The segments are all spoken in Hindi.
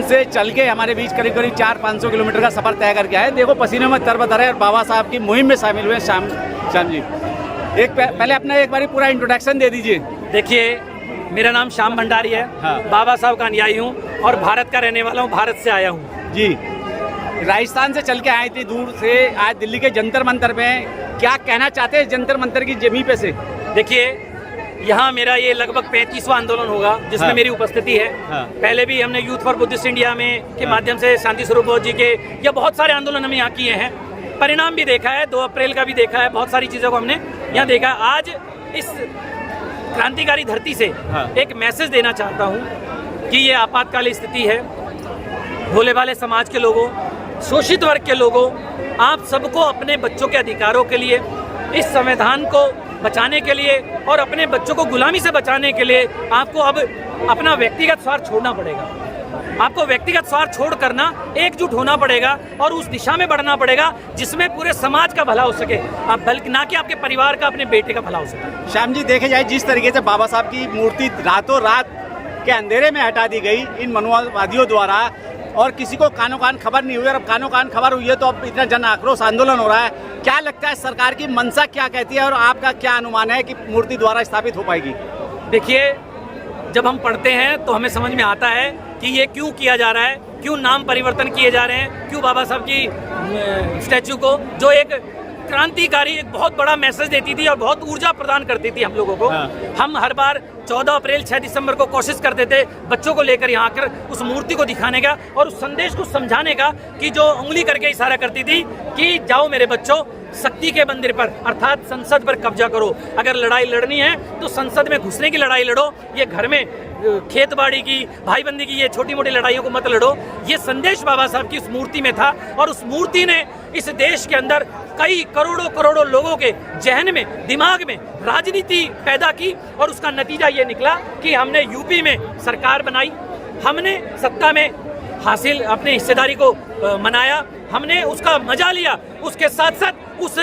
से चल के हमारे बीच करीब करीब 400-500 किलोमीटर का सफर तय करके आए। देखो पसीने में तरबतर है और बाबा साहब की मुहिम में शामिल हुए। श्याम जी पहले अपना एक बार पूरा इंट्रोडक्शन दे दीजिए। देखिए, मेरा नाम श्याम भंडारी है। हाँ। बाबा साहब का अनुयायी हूँ और भारत का रहने वाला हूँ, भारत से आया हूँ जी। राजस्थान से चल के आए थे दूर से, आज दिल्ली के जंतर मंतर में क्या कहना चाहते हैं जंतर मंतर की जमीन पे से? देखिए, यहाँ मेरा ये लगभग 35वां आंदोलन होगा जिसमें हाँ। मेरी उपस्थिति है। हाँ। पहले भी हमने यूथ फॉर बुद्धिस्ट इंडिया में के माध्यम से शांति स्वरूप जी के या बहुत सारे आंदोलन हम यहाँ किए हैं। परिणाम भी देखा है, 2 अप्रैल का भी देखा है, बहुत सारी चीज़ों को हमने यहाँ देखा है। आज इस क्रांतिकारी धरती से हाँ। एक मैसेज देना चाहता हूँ कि ये आपातकालीन स्थिति है। भोले भाले समाज के लोगों, शोषित वर्ग के लोगों, आप सबको अपने बच्चों के अधिकारों के लिए, इस संविधान को बचाने के लिए और अपने बच्चों को गुलामी से बचाने के लिए आपको अब अपना व्यक्तिगत स्वार्थ छोड़ना पड़ेगा। आपको व्यक्तिगत स्वार्थ छोड़ करना एकजुट होना पड़ेगा और उस दिशा में बढ़ना पड़ेगा जिसमें पूरे समाज का भला हो सके, बल्कि ना कि आपके परिवार का, अपने बेटे का भला हो सके। श्याम जी, देखे जाए जिस तरीके से बाबा साहब की मूर्ति रातों रात के अंधेरे में हटा दी गई इन मनुवादियों द्वारा और किसी को कानो कान खबर नहीं हुई, और अब कानो कान खबर हुई है तो अब इतना जन आक्रोश आंदोलन हो रहा है। क्या लगता है सरकार की मंशा क्या कहती है और आपका क्या अनुमान है कि मूर्ति द्वारा स्थापित हो पाएगी? देखिए, जब हम पढ़ते हैं तो हमें समझ में आता है कि ये क्यों किया जा रहा है, क्यों नाम परिवर्तन किए जा रहे हैं, क्यों बाबा साहब की स्टैचू को, जो एक क्रांतिकारी, एक बहुत बड़ा मैसेज देती थी और बहुत ऊर्जा प्रदान करती थी हम लोगों को। हाँ। हम हर बार 14 अप्रैल 6 दिसंबर को कोशिश करते थे बच्चों को लेकर यहाँ आकर उस मूर्ति को दिखाने का और उस संदेश को समझाने का कि जो उंगली करके इशारा करती थी कि जाओ मेरे बच्चों, शक्ति के मंदिर पर अर्थात संसद पर कब्जा करो। अगर लड़ाई लड़नी है तो संसद में घुसने की लड़ाई लड़ो, ये घर में खेत बाड़ी की, भाईबंदी की, ये छोटी मोटी लड़ाइयों को मत लड़ो। ये संदेश बाबा साहब की उस मूर्ति में था और उस मूर्ति ने इस देश के अंदर कई करोड़ों लोगों के जहन में, दिमाग में राजनीति पैदा की और उसका नतीजा ये निकला कि हमने यूपी में सरकार बनाई, हमने सत्ता में हासिल अपने हिस्सेदारी को मनाया, हमने उसका मजा लिया, उसके साथ साथ उस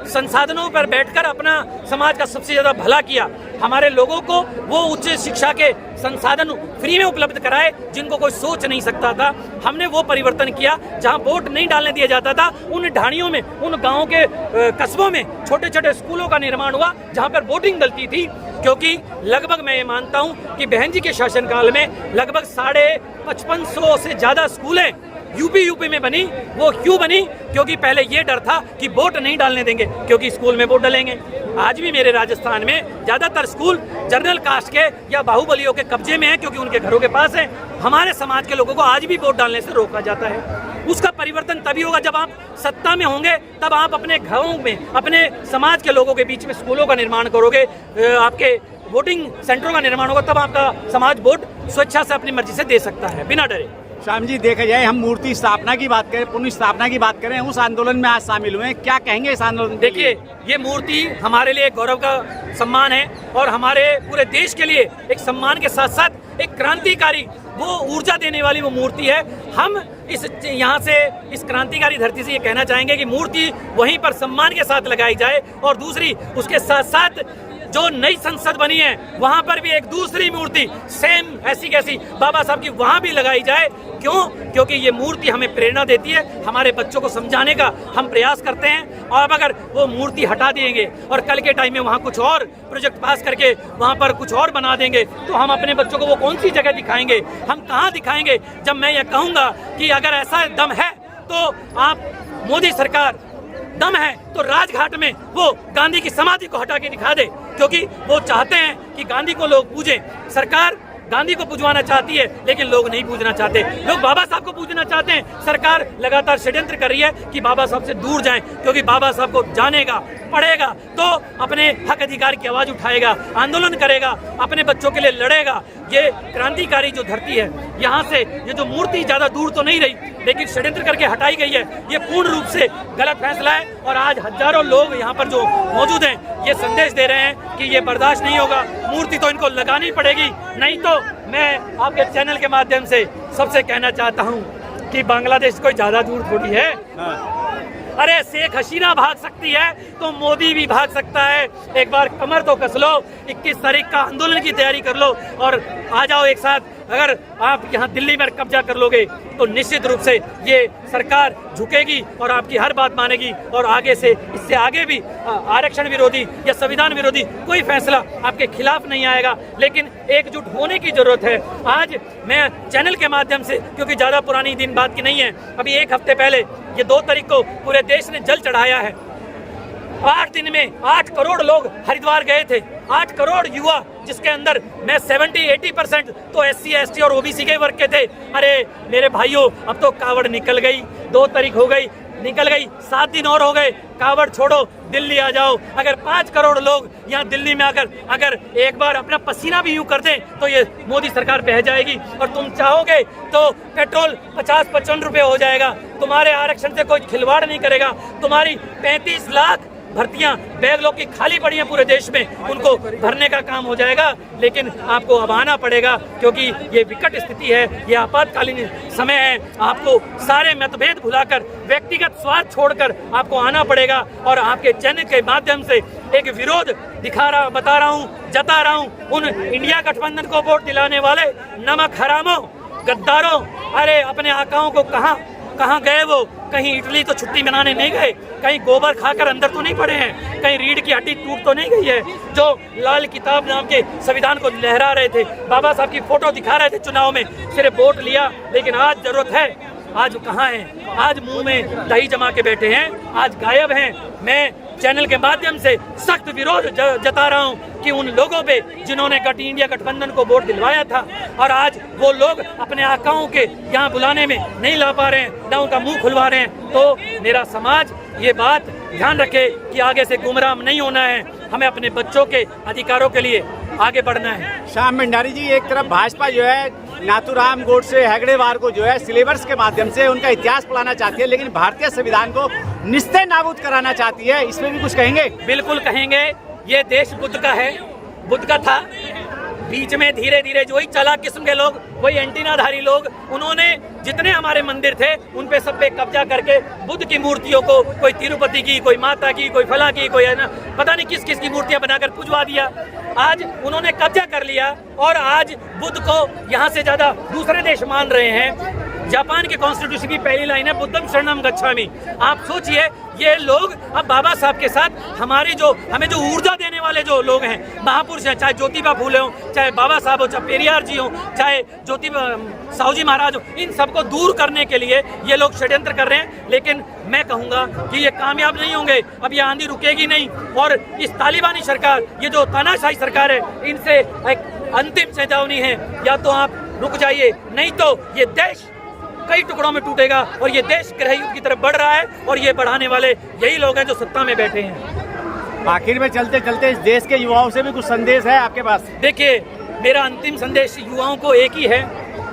संसाधनों पर बैठकर अपना समाज का सबसे ज़्यादा भला किया। हमारे लोगों को वो उच्च शिक्षा के संसाधन फ्री में उपलब्ध कराए जिनको कोई सोच नहीं सकता था। हमने वो परिवर्तन किया, जहां वोट नहीं डालने दिया जाता था उन ढाणियों में, उन गाँव के कस्बों में छोटे छोटे स्कूलों का निर्माण हुआ जहाँ पर वोटिंग डलती थी। क्योंकि लगभग मैं ये मानता हूँ कि बहन जी के शासनकाल में लगभग 5500 से ज़्यादा स्कूलें यूपी में बनी। वो क्यों बनी? क्योंकि पहले ये डर था कि वोट नहीं डालने देंगे, क्योंकि स्कूल में वोट डालेंगे। आज भी मेरे राजस्थान में ज़्यादातर स्कूल जनरल कास्ट के या बाहुबलियों के कब्जे में है, क्योंकि उनके घरों के पास है। हमारे समाज के लोगों को आज भी वोट डालने से रोका जाता है। उसका परिवर्तन तभी होगा जब आप सत्ता में होंगे, तब आप अपने घरों में, अपने समाज के लोगों के बीच में स्कूलों का निर्माण करोगे, आपके वोटिंग सेंटरों का निर्माण होगा, तब आपका समाज वोट स्वेच्छा से अपनी मर्जी से दे सकता है बिना डरे। श्याम जी, देखा जाए हम मूर्ति स्थापना की बात करें, पुनः स्थापना की बात करें, उस आंदोलन में आज शामिल हुए हैं, क्या कहेंगे इस आंदोलन? देखिए, ये मूर्ति हमारे लिए गौरव का सम्मान है और हमारे पूरे देश के लिए एक सम्मान के साथ साथ एक क्रांतिकारी, वो ऊर्जा देने वाली वो मूर्ति है। हम यहाँ से, इस क्रांतिकारी धरती से ये कहना चाहेंगे कि मूर्ति वहीं पर सम्मान के साथ लगाई जाए और दूसरी उसके साथ साथ जो नई संसद बनी है वहां पर भी एक दूसरी मूर्ति सेम ऐसी कैसी बाबा साहब की वहां भी लगाई जाए। क्यों? क्योंकि ये मूर्ति हमें प्रेरणा देती है, हमारे बच्चों को समझाने का हम प्रयास करते हैं। और अब अगर वो मूर्ति हटा देंगे और कल के टाइम में वहाँ कुछ और प्रोजेक्ट पास करके वहाँ पर कुछ और बना देंगे तो हम अपने बच्चों को वो कौन सी जगह दिखाएंगे? हम कहाँ दिखाएंगे? जब मैं ये कहूँगा कि अगर ऐसा दम है तो आप, मोदी सरकार दम है तो राजघाट में वो गांधी की समाधि को हटा के दिखा दे, क्योंकि वो चाहते हैं कि गांधी को लोग पूजें। सरकार गांधी को पूजवाना चाहती है लेकिन लोग नहीं पूजना चाहते, लोग बाबा साहब को पूजना चाहते हैं। सरकार लगातार षड्यंत्र कर रही है कि बाबा साहब से दूर जाएं, क्योंकि बाबा साहब को जानेगा, पढ़ेगा तो अपने हक अधिकार की आवाज उठाएगा, आंदोलन करेगा, अपने बच्चों के लिए लड़ेगा। ये क्रांतिकारी जो धरती है, यहाँ से ये जो मूर्ति ज्यादा दूर तो नहीं रही लेकिन षड्यंत्र करके हटाई गई है, ये पूर्ण रूप से गलत फैसला है। और आज हजारों लोग यहाँ पर जो मौजूद हैं ये संदेश दे रहे हैं कि ये बर्दाश्त नहीं होगा, मूर्ति तो इनको लगानी पड़ेगी। नहीं तो मैं आपके चैनल के माध्यम से सबसे कहना चाहता हूँ कि बांग्लादेश कोई ज्यादा दूर थोड़ी है। अरे शेख हसीना भाग सकती है तो मोदी भी भाग सकता है। एक बार कमर तो कस लो, 21 तारीख का आंदोलन की तैयारी कर लो और आ जाओ एक साथ। अगर आप यहाँ दिल्ली में कब्जा कर लोगे तो निश्चित रूप से ये सरकार झुकेगी और आपकी हर बात मानेगी और आगे से इससे आगे भी आरक्षण विरोधी या संविधान विरोधी कोई फैसला आपके खिलाफ नहीं आएगा। लेकिन एकजुट होने की जरूरत है। आज मैं चैनल के माध्यम से, क्योंकि ज्यादा पुरानी दिन बात की नहीं है, अभी एक हफ्ते पहले ये 2 तारीख को पूरे देश ने जल चढ़ाया है। 8 दिन में 8 करोड़ लोग हरिद्वार गए थे, 8 करोड़ युवा, जिसके अंदर मैं 70-80% तो SC ST और OBC के वर्ग के थे। अरे मेरे भाइयों, अब तो कावड़ निकल गई, 2 तारीख हो गई, निकल गई, 7 दिन और हो गए। कावड़ छोड़ो, दिल्ली आ जाओ। अगर 5 करोड़ लोग यहाँ दिल्ली में अगर एक बार अपना पसीना भी यूं कर दें तो ये मोदी सरकार बह जाएगी। और तुम चाहोगे तो पेट्रोल 50-55 रुपए हो जाएगा। तुम्हारे आरक्षण से कोई खिलवाड़ नहीं करेगा। तुम्हारी 35 लाख भर्तियां बैगलों की खाली पड़ी हैं पूरे देश में, उनको भरने का काम हो जाएगा। लेकिन आपको अब आना पड़ेगा, क्योंकि ये विकट स्थिति है, ये आपातकालीन समय है। आपको सारे मतभेद भुलाकर, व्यक्तिगत स्वार्थ छोड़कर आपको आना पड़ेगा। और आपके चैनल के माध्यम से एक विरोध बता रहा हूँ, जता रहा हूँ उन इंडिया गठबंधन को वोट दिलाने वाले नमक हरामों, गद्दारों। अरे अपने आकाओं को कहाँ गए वो? कहीं इटली तो छुट्टी मनाने नहीं गए, कहीं गोबर खाकर अंदर तो नहीं पड़े हैं, कहीं रीढ़ की हड्डी टूट तो नहीं गई है। जो लाल किताब नाम के संविधान को लहरा रहे थे, बाबा साहब की फोटो दिखा रहे थे चुनाव में, सिर्फ वोट लिया। लेकिन आज जरूरत है, आज कहाँ है? आज मुंह में दही जमा के बैठे हैं, आज गायब हैं। मैं चैनल के माध्यम से सख्त विरोध जता रहा हूं कि उन लोगों पे जिन्होंने इंडिया गठबंधन को वोट दिलवाया था और आज वो लोग अपने आकाओं के यहाँ बुलाने में नहीं ला पा रहे हैं, ना उनका मुंह खुलवा रहे हैं। तो मेरा समाज ये बात ध्यान रखे कि आगे से गुमराह नहीं होना है, हमें अपने बच्चों के अधिकारों के लिए आगे बढ़ना है। श्याम भंडारी जी, एक तरफ भाजपा जो है नाथूराम गोडसे हेगड़ेवार को जो है सिलेबस के माध्यम से उनका इतिहास पढ़ाना चाहती है, लेकिन भारतीय संविधान को निस्तेज नाबूद कराना चाहती है, इसमें भी कुछ कहेंगे? बिल्कुल कहेंगे। ये देश बुद्ध का है, बुद्ध का था। बीच में धीरे धीरे जो ही चालाक किस्म के लोग, वही एंटीनाधारी लोग, उन्होंने जितने हमारे मंदिर थे उन पे सब पे कब्जा करके बुद्ध की मूर्तियों को, कोई तिरुपति की, कोई माता की, कोई फला की, कोई है ना, पता नहीं किस किस की मूर्तियां बनाकर पुजवा दिया। आज उन्होंने कब्जा कर लिया और आज बुद्ध को यहाँ से ज्यादा दूसरे देश मान रहे हैं। जापान के कॉन्स्टिट्यूशन की पहली लाइन है बुद्धम शरणम गच्छामि। आप सोचिए, ये लोग अब बाबा साहब के साथ हमें जो ऊर्जा देने वाले जो लोग हैं, महापुरुष हैं, चाहे ज्योतिबा फूले हो, चाहे बाबा साहब हो, चाहे पेरियार जी हो, चाहे साहू जी महाराज हो, इन सबको दूर करने के लिए ये लोग षड्यंत्र कर रहे हैं। लेकिन मैं कहूँगा कि ये कामयाब नहीं होंगे, अब ये आंधी रुकेगी नहीं। और इस तालिबानी सरकार, ये जो तानाशाही सरकार है, इनसे एक अंतिम चेतावनी है, या तो आप रुक जाइए, नहीं तो ये देश कई टुकड़ों में टूटेगा और ये देश गृह युद्ध की तरफ बढ़ रहा है और ये बढ़ाने वाले यही लोग हैं जो सत्ता में बैठे हैं। आखिर में चलते चलते इस देश के युवाओं से भी कुछ संदेश है आपके पास? देखिए, मेरा अंतिम संदेश युवाओं को एक ही है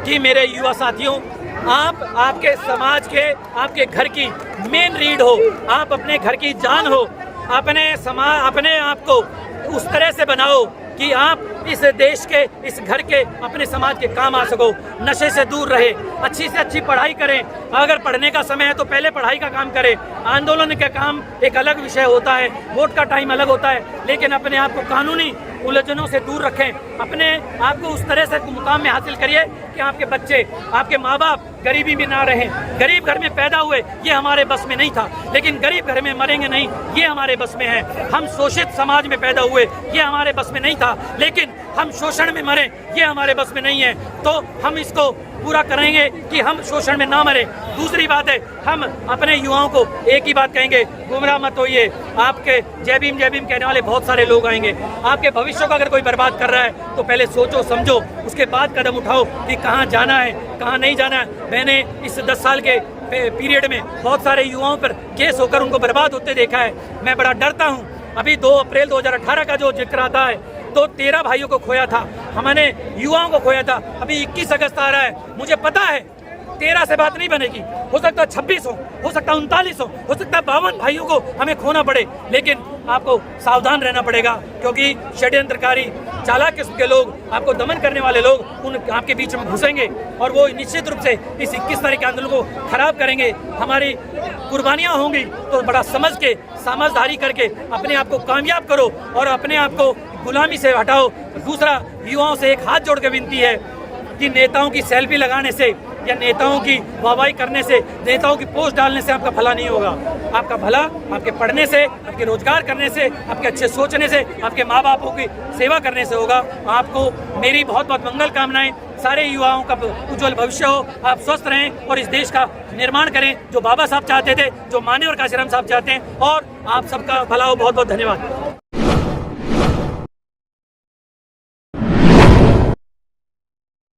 कि मेरे युवा साथियों, आप आपके समाज के, आपके घर की मेन रीड हो, आप अपने घर की जान हो, अपने आप को उस तरह से बनाओ कि आप इस देश के, इस घर के, अपने समाज के काम आ सको। नशे से दूर रहे, अच्छी से अच्छी पढ़ाई करें। अगर पढ़ने का समय है तो पहले पढ़ाई का काम करें। आंदोलन का काम एक अलग विषय होता है, वोट का टाइम अलग होता है, लेकिन अपने आप को कानूनी उलझनों से दूर रखें। अपने आप को उस तरह से मुकाम में हासिल करिए कि आपके बच्चे, आपके माँ बाप गरीबी में ना रहें। गरीब घर में पैदा हुए, ये हमारे बस में नहीं था, लेकिन गरीब घर में मरेंगे नहीं, ये हमारे बस में है। हम शोषित समाज में पैदा हुए, ये हमारे बस में नहीं था, लेकिन हम शोषण में मरे, ये हमारे बस में नहीं है। तो हम इसको पूरा करेंगे कि हम शोषण में ना मरे। दूसरी बात है, हम अपने युवाओं को एक ही बात कहेंगे, गुमराह मत होइए। आपके जय भीम कहने वाले बहुत सारे लोग आएंगे। आपके भविष्य को अगर कोई बर्बाद कर रहा है तो पहले सोचो समझो, उसके बाद कदम उठाओ कि कहाँ जाना है, कहाँ नहीं जाना है। मैंने इस 10 साल के पीरियड में बहुत सारे युवाओं पर केस होकर उनको बर्बाद होते देखा है। मैं बड़ा डरता हूँ। अभी 2 अप्रैल 2018 का जो जिक्र आता है तो 13 भाइयों को खोया था, हमने युवाओं को खोया था। अभी 21 अगस्त आ रहा है, मुझे पता है 13 से बात नहीं बनेगी, हो सकता है 26 हो सकता है 39 हो सकता है 52 भाइयों को हमें खोना पड़े। लेकिन आपको सावधान रहना पड़ेगा, क्योंकि षड्यंत्रकारी चालाक किस्म के लोग, आपको दमन करने वाले लोग उन आपके बीच में घुसेंगे और वो निश्चित रूप से इस 21 तारीख के आंदोलन को खराब करेंगे। हमारी कुर्बानियां होंगी तो बड़ा समझ के समझदारी करके अपने आप को कामयाब करो और अपने आप को गुलामी से हटाओ। दूसरा, युवाओं से एक हाथ जोड़ के विनती है कि नेताओं की सेल्फी लगाने से या नेताओं की वाहवाही करने से, नेताओं की पोस्ट डालने से आपका भला नहीं होगा। आपका भला आपके पढ़ने से, आपके रोजगार करने से, आपके अच्छे सोचने से, आपके माँ बापों की सेवा करने से होगा। आपको मेरी बहुत बहुत मंगल कामनाएं। सारे युवाओं का उज्जवल भविष्य हो, आप स्वस्थ रहें और इस देश का निर्माण करें जो बाबा साहब चाहते थे, जो मान्यवर काशीराम साहब चाहते हैं। और आप सबका भला हो। बहुत बहुत धन्यवाद।